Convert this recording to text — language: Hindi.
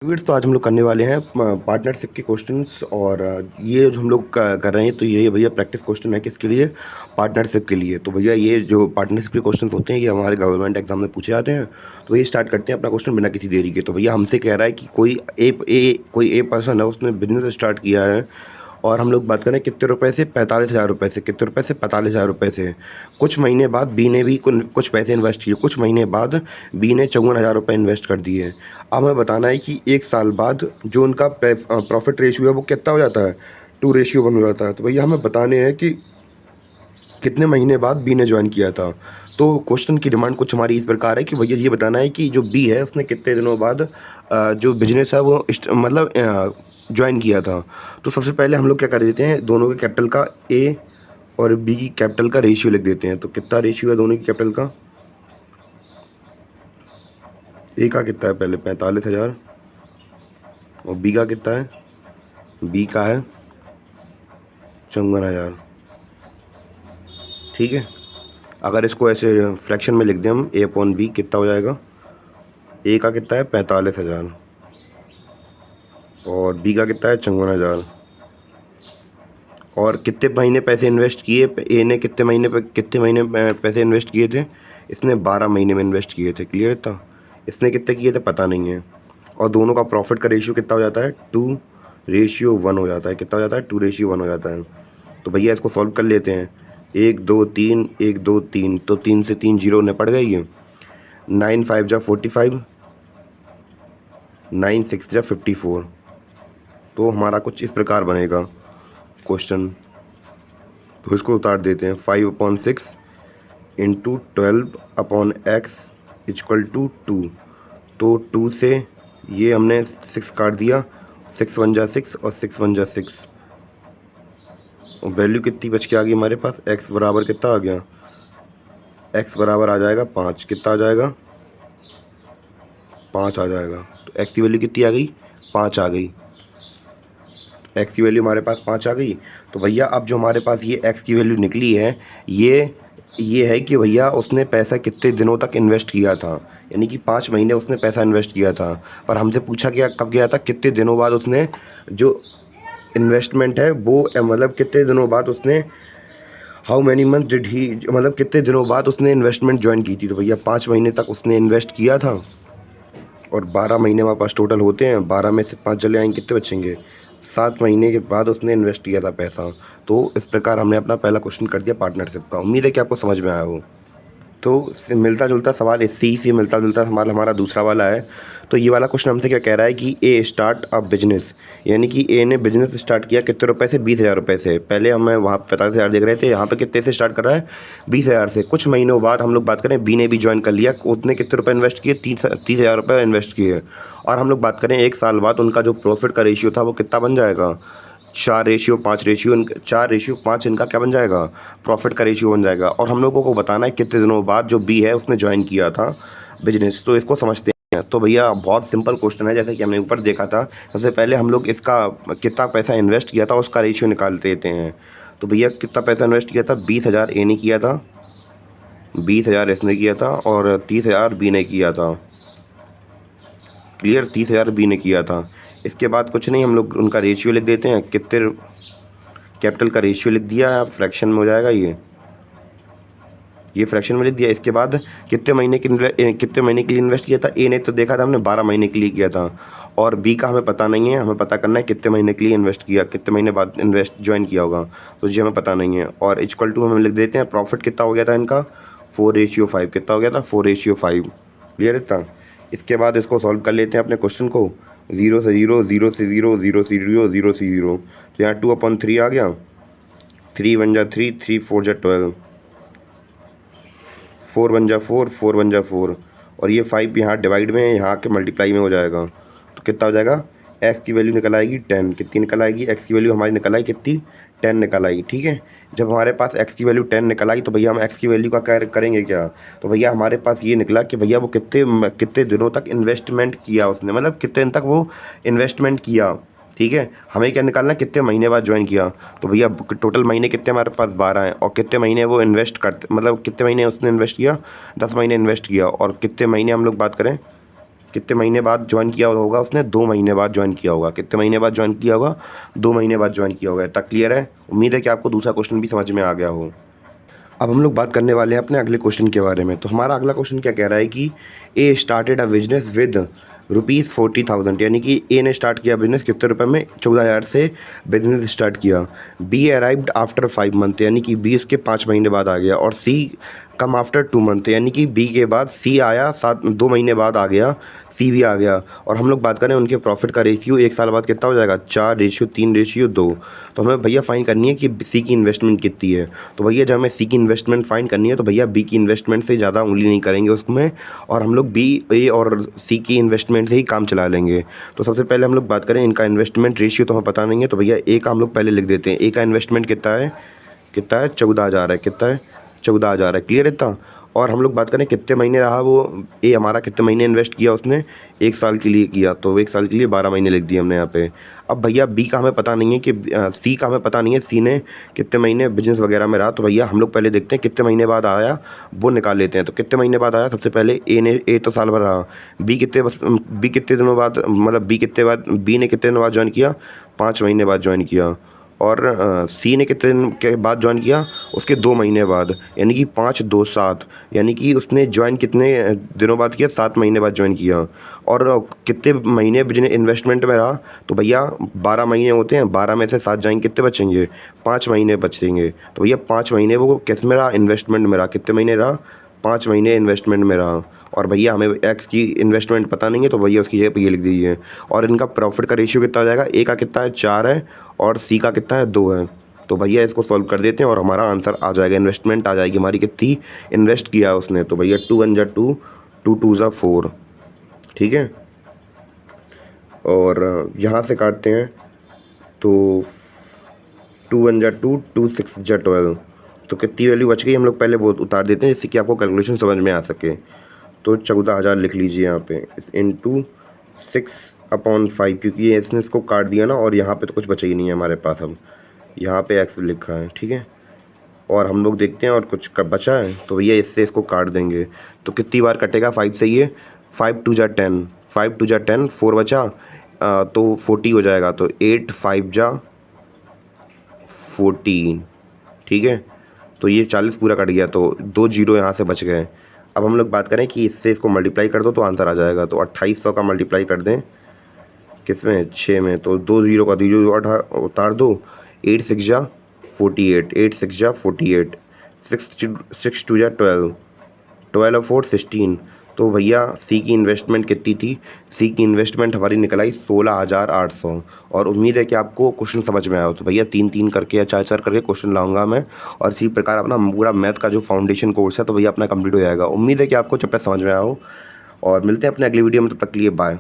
विड्स तो आज हम लोग करने वाले हैं पार्टनरशिप के क्वेश्चंस और ये जो हम लोग कर रहे हैं तो ये भैया प्रैक्टिस क्वेश्चन है किसके लिए। पार्टनरशिप के लिए। तो भैया ये जो पार्टनरशिप के क्वेश्चंस होते हैं ये हमारे गवर्नमेंट एग्जाम में पूछे जाते हैं। तो ये स्टार्ट करते हैं अपना क्वेश्चन बिना किसी देरी के। तो भैया हमसे कह रहा है कि कोई ए पर्सन है, उसने बिजनेस स्टार्ट किया है और हम लोग बात करें कितने रुपए से, 45,000 रुपये से। कितने रुपए से? 45,000 रुपये से। कुछ महीने बाद बी ने भी कुछ पैसे इन्वेस्ट किए। कुछ महीने बाद बी ने 54,000 रुपये इन्वेस्ट कर दिए। अब हमें बताना है कि एक साल बाद जो उनका प्रॉफिट रेशियो है वो कितना हो जाता है, 2:1 हो जाता है। तो भैया हमें बताने हैं कि कितने महीने बाद बी ने ज्वाइन किया था। तो क्वेश्चन की डिमांड कुछ हमारी इस प्रकार है कि भैया ये बताना है कि जो बी है उसने कितने दिनों बाद जो बिजनेस है वो मतलब ज्वाइन किया था। तो सबसे पहले हम लोग क्या कर देते हैं, दोनों के कैपिटल का ए और बी की कैपिटल का रेशियो लिख देते हैं। तो कितना रेशियो है दोनों की कैपिटल का? ए का कितना है पहले? 45,000। और बी का कितना है? बी का है 54,000। ठीक है। अगर इसको ऐसे फ्रैक्शन में लिख दें हम, ए अपॉन बी, कितना हो जाएगा? ए का कितना है? 45,000 और बी का कितना है? 54,000। और कितने महीने पैसे इन्वेस्ट किए ए ने? कितने महीने पैसे इन्वेस्ट किए थे? इसने 12 महीने में इन्वेस्ट किए थे। क्लियर था? इसने कितने किए थे पता नहीं है। और दोनों का प्रॉफिट का रेशियो कितना हो जाता है? 2:1 हो जाता है। कितना हो जाता है? 2:1 हो जाता है। तो भैया इसको सॉल्व कर लेते हैं। 1 2 3, 1 2 3, तो 3 से 3 जीरो निपट गई है। 9 5 जा 45, 9 6 जा 54। तो हमारा कुछ इस प्रकार बनेगा क्वेश्चन। तो इसको उतार देते हैं। 5/6 इंटू 12/x इक्वल टू 2। तो 2 से ये हमने 6 काट दिया, 6 1 जा 6 और 6 1 जा 6। और वैल्यू कितनी बच के आ गई हमारे पास? x बराबर कितना आ गया? x बराबर आ जाएगा 5। कितना आ जाएगा? 5 आ जाएगा। तो x की वैल्यू कितनी आ गई? 5 आ गई। एक्स की वैल्यू हमारे पास 5 आ गई। तो भैया अब जो हमारे पास ये एक्स की वैल्यू निकली है, ये है कि भैया उसने पैसा कितने दिनों तक इन्वेस्ट किया था। यानी कि 5 महीने उसने पैसा इन्वेस्ट किया था। पर हमसे पूछा गया कब गया था, कितने दिनों बाद उसने जो इन्वेस्टमेंट है वो मतलब कितने दिनों बाद उसने, how many month did he, मतलब कितने दिनों बाद उसने इन्वेस्टमेंट ज्वाइन की थी। तो भैया 5 महीने तक उसने इन्वेस्ट किया था और 12 महीने हमारे पास टोटल होते हैं। 12 में से 5 चले आएंगे, कितने बचेंगे? 7 महीने के बाद उसने इन्वेस्ट किया था पैसा। तो इस प्रकार हमने अपना पहला क्वेश्चन कर दिया पार्टनरशिप का। उम्मीद है कि आपको समझ में आया हो। तो इससे मिलता जुलता सवाल, इससे ही से मिलता जुलता सवाल हमारा दूसरा वाला है। तो ये वाला क्वेश्चन हमसे क्या कह रहा है कि ए स्टार्ट अ बिजनेस, यानी कि ए ने बिजनेस स्टार्ट किया कितने रुपए से? 20,000 रुपये से। पहले हमें वहाँ 45,000 देख रहे थे, यहाँ पे कितने से स्टार्ट कर रहा है? 20,000 से। कुछ महीनों बाद हम लोग बात करें बी ने भी ज्वाइन कर लिया, उसने कितने रुपये इन्वेस्ट किए? 30,000 रुपये इन्वेस्ट किए। और हम लोग बात करें एक साल बाद उनका जो प्रॉफिट का रेशियो था वो कितना बन जाएगा? 4:5 इनका क्या बन जाएगा? प्रॉफिट का रेशियो बन जाएगा। और हम लोगों को बताना है कितने दिनों बाद जो बी है उसने ज्वाइन किया था बिजनेस। तो इसको समझते हैं। तो भैया बहुत सिंपल क्वेश्चन है, जैसे कि हमने ऊपर देखा था। सबसे पहले हम लोग इसका कितना पैसा इन्वेस्ट किया था उसका रेशियो निकाल देते हैं। तो भैया कितना पैसा इन्वेस्ट किया था? 20,000 ए ने किया था, 20,000 इसने किया था और 30,000 बी ने किया था। क्लियर? 30,000 बी ने किया था। इसके बाद कुछ नहीं, हम लोग उनका रेशियो लिख देते हैं। कितने कैपिटल का रेशियो लिख दिया, फ्रैक्शन में हो जाएगा ये फ्रैक्शन में लिख दिया। इसके बाद कितने महीने के लिए इन्वेस्ट किया था? ए ने तो देखा था हमने 12 महीने के लिए किया था। और बी का हमें पता नहीं है, हमें पता करना है कितने महीने के लिए इन्वेस्ट किया, कितने महीने बाद इन्वेस्ट ज्वाइन किया होगा। तो जी हमें पता नहीं है। और इक्वल टू हम लिख देते हैं प्रॉफिट कितना हो गया था इनका? 4:5। कितना हो गया था? 4:5। क्लियर था? इसके बाद इसको सॉल्व कर लेते हैं अपने क्वेश्चन को। 0 से 0, 0 से 0, 0 से 0, 0 से 0। तो यहाँ 2/3 आ गया। 3 1 जा 3, 3 4 जा 12, 4 1 जा 4, 4 1 जा 4। और ये 5 यहाँ डिवाइड में, यहाँ के मल्टीप्लाई में हो जाएगा। तो कितना हो जाएगा? एक्स की वैल्यू निकल आएगी 10। कितनी निकल आएगी? एक्स की वैल्यू हमारी निकल आई कितनी? 10 निकल आई। ठीक है। जब हमारे पास एक्स की वैल्यू 10 निकल आई तो भैया हम एक्स की वैल्यू का क्या करेंगे क्या? तो भैया हमारे पास ये निकला कि भैया वो कितने दिनों तक इन्वेस्टमेंट किया उसने, मतलब कितने दिन तक वो इन्वेस्टमेंट किया। ठीक है। हमें क्या निकालना है? कितने महीने बाद ज्वाइन किया। तो भैया टोटल महीने कितने हमारे पास? 12 हैं। और कितने महीने वो इन्वेस्ट करते, मतलब कितने महीने उसने इन्वेस्ट किया? 10 महीने इन्वेस्ट किया। और कितने महीने हम लोग बात करें, कितने महीने बाद ज्वाइन किया होगा उसने? 2 महीने बाद ज्वाइन किया होगा। कितने महीने बाद ज्वाइन किया होगा? 2 महीने बाद ज्वाइन किया होगा। इतना क्लियर है? उम्मीद है कि आपको दूसरा क्वेश्चन भी समझ में आ गया हो। अब हम लोग बात करने वाले हैं अपने अगले क्वेश्चन के बारे में। तो हमारा अगला क्वेश्चन क्या कह रहा है कि ए स्टार्टेड अ बिजनेस विद ₹40,000, यानी कि ए ने स्टार्ट किया बिजनेस कितने रुपए में? 14,000 से बिजनेस स्टार्ट किया। बी अराइव्ड आफ्टर 5 मंथ, यानी कि बी इसके 5 महीने बाद आ गया। और सी कम आफ्टर 2 मंथ, यानी कि बी के बाद सी आया, 2 महीने बाद आ गया, सी भी आ गया। और हम लोग बात करें उनके प्रॉफिट का रेशियो 1 साल बाद कितना हो जाएगा? 4:3:2। तो हमें भैया फाइन करनी है कि सी की इन्वेस्टमेंट कितनी है। तो भैया जब हमें सी की इन्वेस्टमेंट फाइन करनी है तो भैया बी की इन्वेस्टमेंट से ज़्यादा उंगली नहीं करेंगे उसमें, और हम लोग बी, ए और सी की इन्वेस्टमेंट से ही काम चला लेंगे। तो सबसे पहले हम लोग बात करें इनका इन्वेस्टमेंट रेशियो, तो हमें पता नहीं है, तो भैया ए का हम लोग पहले लिख देते हैं। ए का इन्वेस्टमेंट कितना है? 14,000 है। कितना है? 14,000 है। क्लियर है इतना? और हम लोग बात करें कितने महीने रहा वो ए हमारा, कितने महीने इन्वेस्ट किया उसने? 1 साल के लिए किया, तो 1 साल के लिए 12 महीने लिख दिए हमने यहाँ पे। अब भैया बी का हमें पता नहीं है कि सी का हमें पता नहीं है सी ने कितने महीने बिजनेस वगैरह में रहा। तो भैया हम लोग पहले देखते हैं कितने महीने बाद आया, वो निकाल लेते हैं। तो कितने महीने बाद आया? सबसे पहले ए तो साल भर रहा। बी कितने दिनों बाद, मतलब बी ने कितने दिनों बाद ज्वाइन किया? 5 महीने बाद ज्वाइन किया। और सी ने कितने दिन के बाद ज्वाइन किया? उसके 2 महीने बाद, यानी कि 5, 2, 7, यानी कि उसने ज्वाइन कितने दिनों बाद किया? 7 महीने बाद ज्वाइन किया। और कितने महीने बिजनेस इन्वेस्टमेंट में रहा? तो भैया 12 महीने होते हैं, 12 में से 7 जाएंगे, कितने बचेंगे? 5 महीने बचेंगे। तो भैया 5 महीने वो किस में रहा? इन्वेस्टमेंट में रहा। कितने महीने रहा? 5 महीने इन्वेस्टमेंट में रहा। और भैया हमें एक्स की इन्वेस्टमेंट पता नहीं है, तो भैया उसकी जगह पे ये लिख दीजिए। और इनका प्रॉफिट का रेशियो कितना हो जाएगा? ए का कितना है? 4 है, और सी का कितना है? 2 है। तो भैया इसको सॉल्व कर देते हैं और हमारा आंसर आ जाएगा। इन्वेस्टमेंट आ जाएगी हमारी कितनी इन्वेस्ट किया उसने। तो भैया 2 1 जा 2, 2 2 जा 4। ठीक है, और यहाँ से काटते हैं तो 2 1 जा 2, 2 6 जा 12। तो कितनी वैल्यू बच गई हम लोग पहले वो उतार देते हैं, जिससे कि आपको कैलकुलेशन समझ में आ सके। तो 14,000 लिख लीजिए यहाँ पे, इंटू 6/5, क्योंकि ये इसने इसको काट दिया ना, और यहाँ पे तो कुछ बचा ही नहीं है हमारे पास। अब यहाँ पे एक्स लिखा है, ठीक है। और हम लोग देखते हैं और कुछ कब बचा है, तो भैया इससे इसको काट देंगे। तो कितनी बार कटेगा 5 से? ये 5 2 जा 10, 5 2 जा 10, 4 बचा, तो 40 हो जाएगा। तो 8 5 जा 14, ठीक है। तो ये 40 पूरा कट गया, तो 2 जीरो यहाँ से बच गए। अब हम लोग बात करें कि इससे इसको मल्टीप्लाई कर दो तो आंसर आ जाएगा। तो 2800 का मल्टीप्लाई कर दें किसमें? 6 में। तो 2 जीरो का 2 जीरो उतार दो, 8 6 जा 48, 8 6 जा 48, 6 2 जा 12, 12 और 4 16। तो भैया सी की इन्वेस्टमेंट कितनी थी? सी की इन्वेस्टमेंट हमारी निकल आई 16,800। और उम्मीद है कि आपको क्वेश्चन समझ में आया हो। तो भैया 3-3 करके या 4-4 करके क्वेश्चन लाऊंगा मैं, और इसी प्रकार अपना पूरा मैथ का जो फाउंडेशन कोर्स है तो भैया अपना कंप्लीट हो जाएगा। उम्मीद है कि आपको चैप्टर समझ में आया हो, और मिलते हैं अपने अगली वीडियो में। तब तक के लिए बाय।